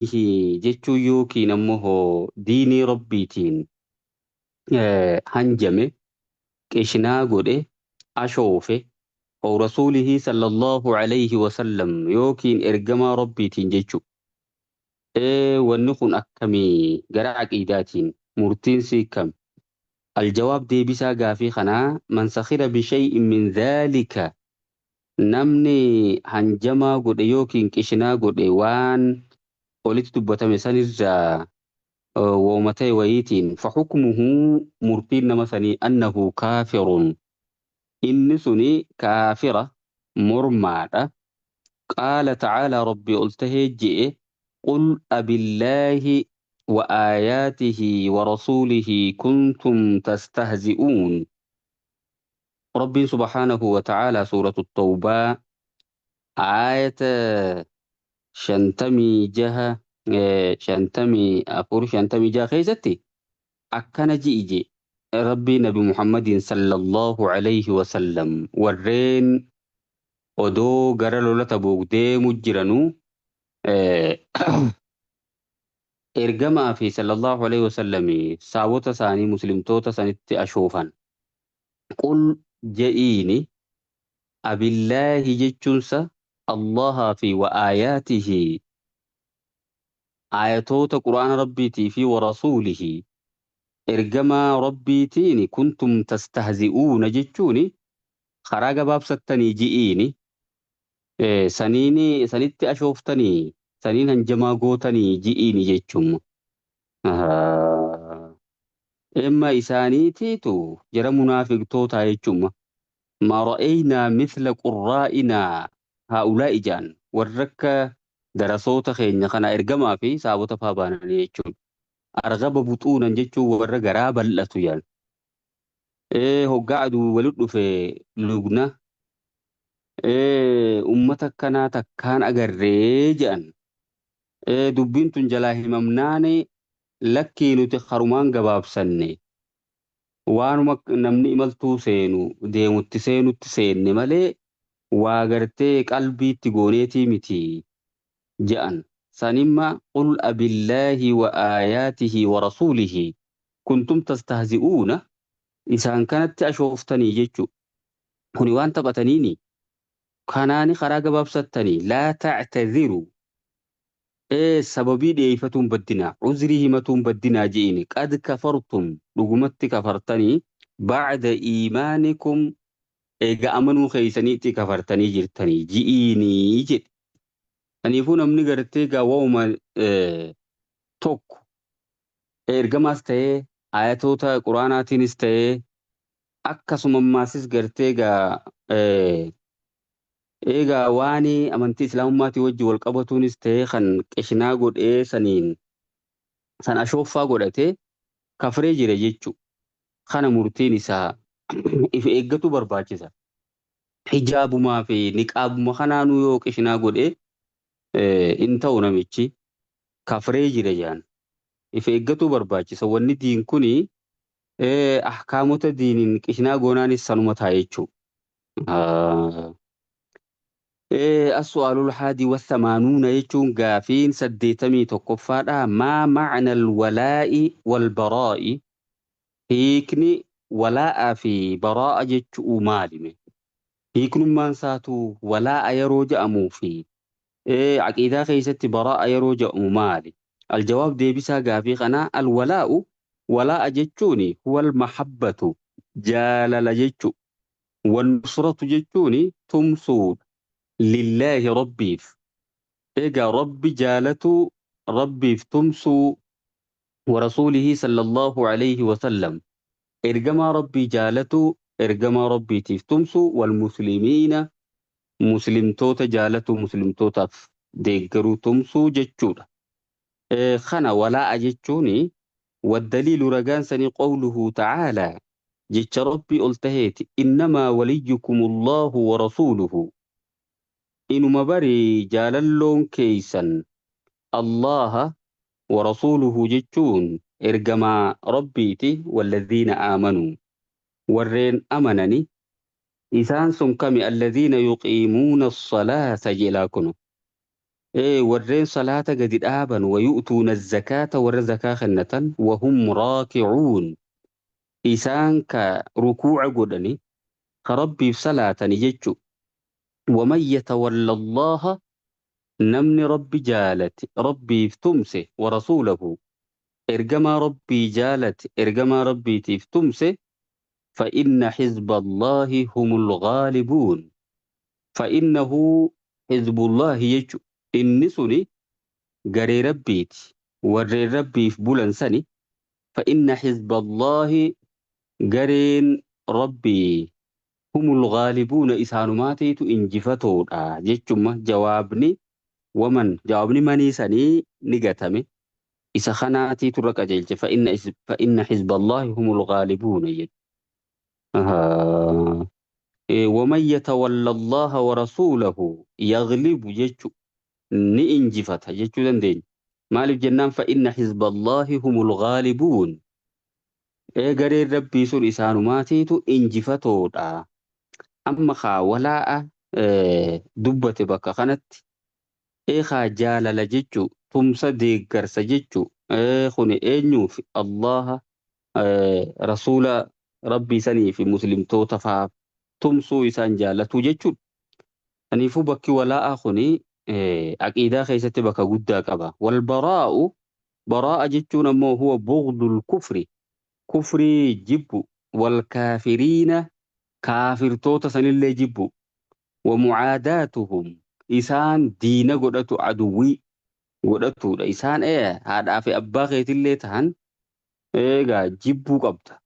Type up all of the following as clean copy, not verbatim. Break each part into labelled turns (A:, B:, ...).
A: jechuu yookiin ammoo diinii rabbiitiin hanjame qishnaa godhe ashoofe oo rasuulihi sallallahu alayhi wasallam yookiin ergamaa rabbiitiin jechuu. Wanni kun akkamii gara aqiidaatiin murtiin sii kam? Aljawaab deebisaa gaafii kanaa man sakhira bishay'in min dhaalika namni hanjamaa godhe yookiin qishnaa godhe waan olitti dubbatame sanirraa woomatee wayiitiin faxukmuhu murtiin nama sanii annahu kaafirun inni suni kaafira mormaadha. qaala tacaalaa rabbii ol tahee je'e qul abillaahi wa aayaatihi wa rasuulihi kuntum tastahzi'uun. rabbiin subhaanahu wa tacaalaa suuratu tawbaa aayata 56 54 56 keessatti akkana ji'i rabbii nabi muhammadin sallallahu alayhi wasallam warreen odoo gara lola Tabuuk deemu jiranuu ergamaa fi sallallahu alayhi wasallam saawota isaanii muslimtoota sanitti ashoofan. qul je'iini abillaahi jechuunsa allahaa fi wa aayaatihi aayatoota qur'aana rabbiitii fi wa rasuulihi ergamaa rabbiitiin kuntum tastahzi'uuna jechuuni karaa gabaabsattanii ji'iini sanitti ashooftanii saniin hanjamaa gootanii ji'iini jechuun. Emma isaaniitiitu jara munaafiqtootaa jechuun ma ra'aynaa mithla qurraa'inaa haa'ulaa'i ja'an warra akka darasoota keenya kana ergamaa fi saabota faa baananii jechuun. Argaba buxuunan jechuun warra garaa bal'atu yaan. Hoggaa aduu walit dhufe lugna ummata akkanaa takkaan agarree jedhan. Dubbiin tun jalaa himamnaane lakkii nuti harumaan gabaabsanne waanuma namni imaltuu seenu deemutti seenutti seenne malee waa gartee qalbiitti gooneetii miti jedhan. Sanimma qul abillaahi wa aayaatihi wa rasuulihi kuntum tastahzi'uuna isaan kanatti ashooftanii jechuu. Kuni waan taphataniini kanaani karaa gabaabsattanii laa ta'tadhiru sababii dhiyeeffatuun baddinaa uzrii himatuun baddinaa je'ini qad kafartum dhugumatti kafartanii ba'da iimaanikum eega amanuu keeysaniitti kafartanii jirtanii ji'iinii jedhe. Kaniifuu namni gartee gaawwama tokko ergamaas ta'ee ayatoota quraanaatiinis ta'ee akkasuma maasis gartee eegaa waan amantii islaamummaatii wajji wal qabatuunis ta'ee kan qishnaa godhee san ashooffaa godhatee kafree jira jechuu. Kana murtiin isaa if eeggatu barbaachisa. Hijaabumaa fi niqaabuma kanaanuu yoo qishnaa godhee in ta'u namichi kafree jira jaan. If eeggatu barbaachisa. Wanni diin kuni ahkaamota diiniin qishnaa goonaanis sanuma ta'a jechuu. السؤال الحادي والثمانون يجون قافين سديتمي تقفادا ما معنى الولاء والبراء هيكني ولاء في براء جتشو مالمي هيكن من ساتو ولاء يروجع موفي عقيدة خيست براء يروجع مالي. الجواب دي بسا قافي قنا الولاء ولاء جتشوني هو المحبة جالل جتشو والنصرة جتشوني تمسود لله ربيف إيجا ربي جالتو ربيف تمسو ورسوله صلى الله عليه وسلم إرجما ربي جالتو إرجما ربي تيف تمسو والمسلمين مسلم توتا جالتو مسلم توتا ديقرو تمسو جتشورا خنا ولا أجتشوني والدليل رجان سني قوله تعالى جتش ربي قلتهيت إنما وليكم الله ورسوله إنما بري جاللون كيسا الله ورسوله جتشون إرجما ربيتي والذين آمنوا ورين أمنني إسان سنكم الذين يقيمون الصلاة جلاكنو warreen salaata gadi dhaaban wayu'tuuna zakaata warra zakaa kennatan wahum raakicuun isaan ka rukuuca godhani ka rabbiif salaatani jechu waman yatawalla allaha namni rabbi jaalate rabbiif tumse warasuulahu ergamaa rabbii jaalate ergamaa rabbiitiif tumse فإن حزب الله هم الغالبون فإنه حزب الله يجو إني سني غري ربيتي وري ربي في بولن سني فإن حزب الله غرين ربي هم الغالبون إسانماتي تو إنجفتو جيتشما جوابني ومن جوابني مني سني نغتمي إسا خناتي ترك أجلج فإن حزب الله هم الغالبون يجو ومن يتولى الله ورسوله يغلب جيتشو ni injifata jechuu dandeenya. Maaliif jennaan fa'inna hizballahi humul ghaalibuun. Gareen rabbii sun isaanumaatiitu injifatoodha. Amma kaa walaa'a dubbate bakka kanatti kaa jaalala jechuu tumsa deeggarsa jechuu kuni eenyuuf Allaha rasuula rabbii sanii fi muslimtoota faaf tumsuu isaan jaallatu jechuudha. Kanaafuu bakki walaa'a kuni aqiidaa keessatti bakka guddaa qaba. Walbaraa'u baraa'a jechuun ammoo huwa bughdul kufri kufrii jibbu walkaafiriina kaafirtoota sanillee jibbu wamucaadaatuhum isaan diina godhatu aduwwii godhatudha. Isaan haadhaa fi abbaa keetillee tahan eegaa jibbuu qabda.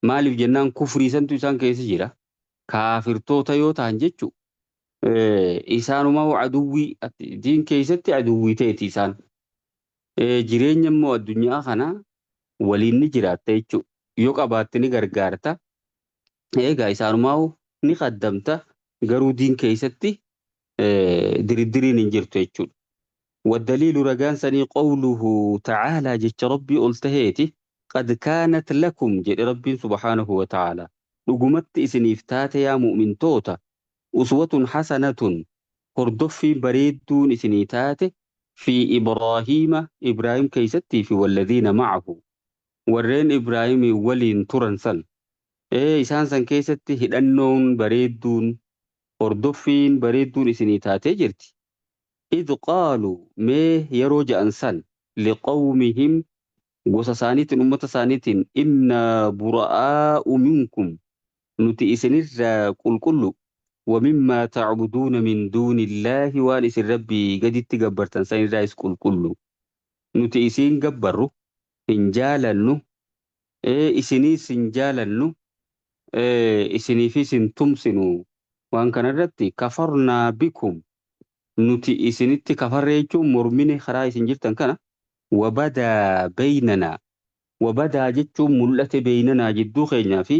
A: Maaliif jennaan kufrii santu isaan keessa jira. Kaafirtoota yoo tahan jechuudha. Isaanuma aduwwii diin keessatti aduwwii ta'eeti isaan. Jireenya immoo addunyaa kana waliin ni jiraatta jechuudha. Yoo qabaatte ni gargaarta. Egaa isaanumaa ni qaddamta garuu diin keessatti diriddiriin hin jirtu jechuudha. والدليل رجان سني قوله تعالى جت ربي قلتهيتي قد كانت لكم جد ربي سبحانه وتعالى رجمت إسنيفتات يا مؤمن توتا أسوة حسنة هردف بريد دون إسنيتات في إبراهيم كيستي في والذين معه ورين إبراهيم ولين ترنسل إسان سن كيستي هدنون بريد دون هردفين بريد دون إسنيتات جرتي إذ قالوا ما يروج أنسان لقومهم وسسانيت أمة سانيت إنا براء منكم نتي إسنر كل ومما تعبدون من دون الله وانس ربي قد تجبرتن سين رايس كل نتي إسين جبروا إنجالنو إسني سنجالنو إسني في سنتمسنو وان كان رتي كفرنا بكم nuti isinitti kafarree jechuun mormine karaa isin jirtan kana wabadaa beeynanaa wabadaa jechuun mul'ate beeynanaa jidduu keenyaa fi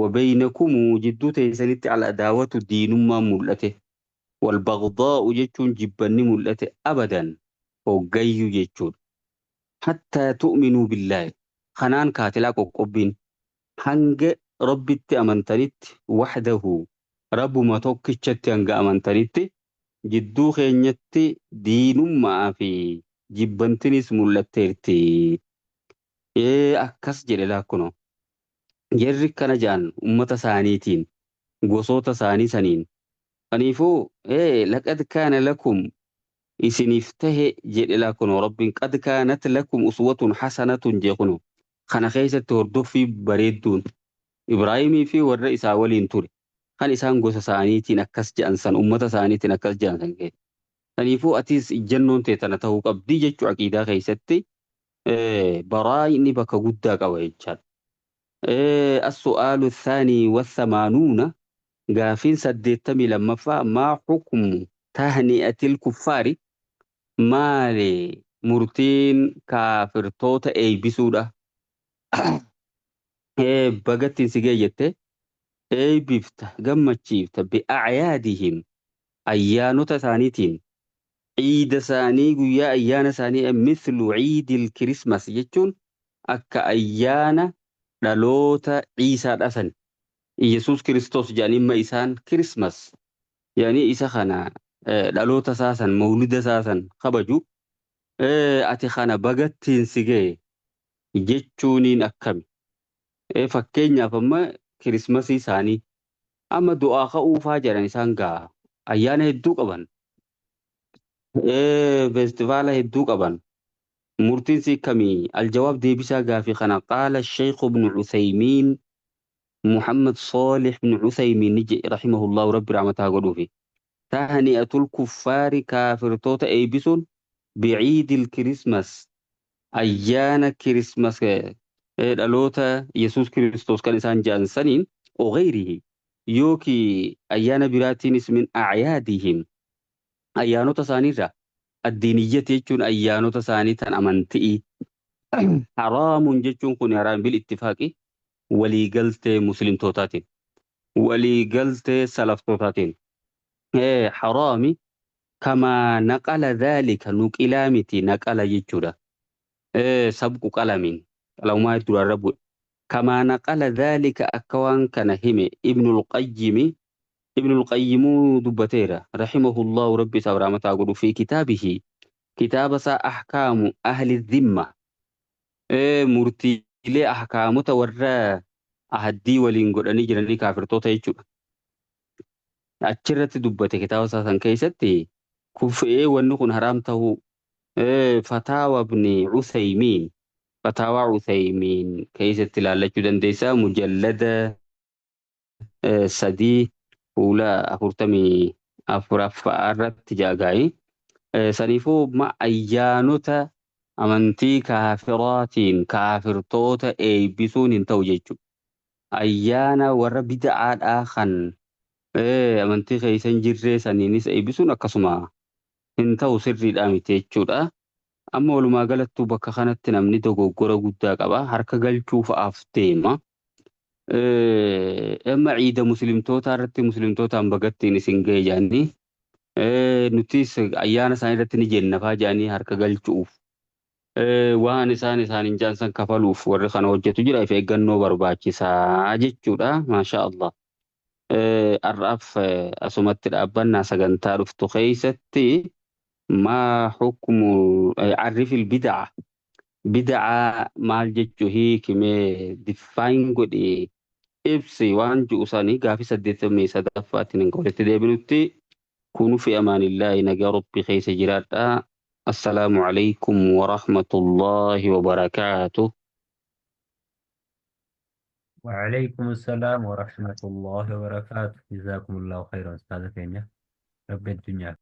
A: wabeeynakumuu jidduu teessanitti aladaawatu diinummaan mul'ate walbagdaa'u jechuun jibbanni mul'ate abadan hoggayyu jechuudha. Hattaa tu'minuu billaahi kanaan kaatilaa qoqqobbiin hanga rabbitti amantanitti waxdahu rabbuma tokkichatti hanga amantanitti jidduu keenyatti diinummaa fi jibbantinis mul'atteerti. Akkas jedhe laakkuno. Jarri kana jaan ummata isaaniitiin gosoota isaanii saniin. Kanaafuu laqad kaana lakum isiniif tahe jedhe laakkuno rabbiin qad kaanat lakum uswatun hasanatun jeekuno. Kana keessatti hordoffii bareedduun Ibraahimii fi warra isaa waliin ture. Kan isaan gosa isaaniitiin akkas jedhan san ummata isaaniitiin akkas jedhan san kee. Kanaafuu atis ijjannoon tee tana ta'uu qabdii jechuu aqiidaa keessatti baraa inni bakka guddaa qaba jechaadha. As-su'aalu thaanii wathamanuuna gaafiin 82 maa xukumu tahni'atil kuffaari maali murtiin kaafirtoota eeybisuudha. Bagattiin si geeyyatte eeybifta gammachiifta bi'acyaadihim ayyaanota isaaniitiin ciida isaanii guyyaa ayyaana isaanii mithlu ciidil kirismas jechuun akka ayyaana dhaloota ciisaa dhasan Iyesuus Kiristoos jedhanimma isaan kirismas jedhanii isa kana dhaloota isaasan mawlida isaasan kabaju ati kana bagattiin si ga'e jechuuniin akkami. Fakkeenyaaf amma kirismasii isaanii amma du'aa ka'uufaa jedhan isaan ga'a. Ayyaana hedduu qaban. Feestivaala hedduu qaban. murtiin si kamii aljawaab deebisaa gaafii kana qaala sheekhu ibnu Cuthaymiin Muhammad Saalix ibnu Cuthaymiin ni jedhe rahimahullahu rabbi rahmataa godhuufi. Tahni'atul kuffaari kaafirtoota eebbisuun biciidil kirismas ayyaana kirismas dhaloota Yesuus Kiristoos kan isaan jedhan saniin ogeyrihi yooki ayyaana biraatiinis min acyaadihim ayyaanota isaaniirra addiiniyyati jechuun ayyaanota isaanii tan amantii haraamun jechuun kun haraam bil ittifaaqi waliigaltee muslimtootaatiin waliigaltee salaftootaatiin haraami kamaa naqala dhaalika nuqilaa miti naqala jechuudha sabqu qalamiin qalaumaa durarra bu'e kamaa naqala dhaalika akka waan kana hime ibnul qayyimi ابن القيم دبتيرة رحمه الله ربي سبحانه وتعالى في كتابه كتاب سا أحكام أهل الذمة مرتي لي أحكام تورى أهدي ولينقل أني جراني كافر توتا يجو أتشرت دبتي كتاب سا سنكيستي كفئ ونكون حرامته فتاوى ابن عثيمين فتاوى عثيمين كيست لالة ديسا مجلدة سدي fuula 44 irratti jaagaa'e saniifuu ayyaanota amantii kaafiraatiin kaafirtoota eebbisuun hin ta'u jechuudha. Ayyaana warra bid'aadhaa kan amantii keessan jirree saniinis eebbisuun akkasuma hin ta'u sirriidhaa miti jechuudha. Amma walumaa galattuu bakka kanatti namni dogoggora guddaa qaba. Harka galchuufaaf deema. Amma ciida muslimtoota irratti muslimtootaan bagattiin isin ga'e jaanii nutis ayyaana isaanii irratti ni jennafaa jaanii harka galchuuf waan isaan jaansan kafaluuf warri kana hojjetu jira if eeggannoo barbaachisaa jechuudha maasha Allah. Har'aaf asumatti dhaabbannaa sagantaa dhuftu keessatti maa hukmu arrifil bid'a bid'a maal jechuu hiikimee diffaayin godhee ibsi waan ji'u sanii gaafii 83ffaatiin hin walitti deebinutti kunu fi amaanillaahi nagaa rabbii keessa jiraadha. Assalaamu alaykum wa rahmatullaahi wa barakaatuh.
B: وعليكم السلام ورحمة الله وبركاته. جزاكم الله خيرا أستاذ كينيا. رب الدنيا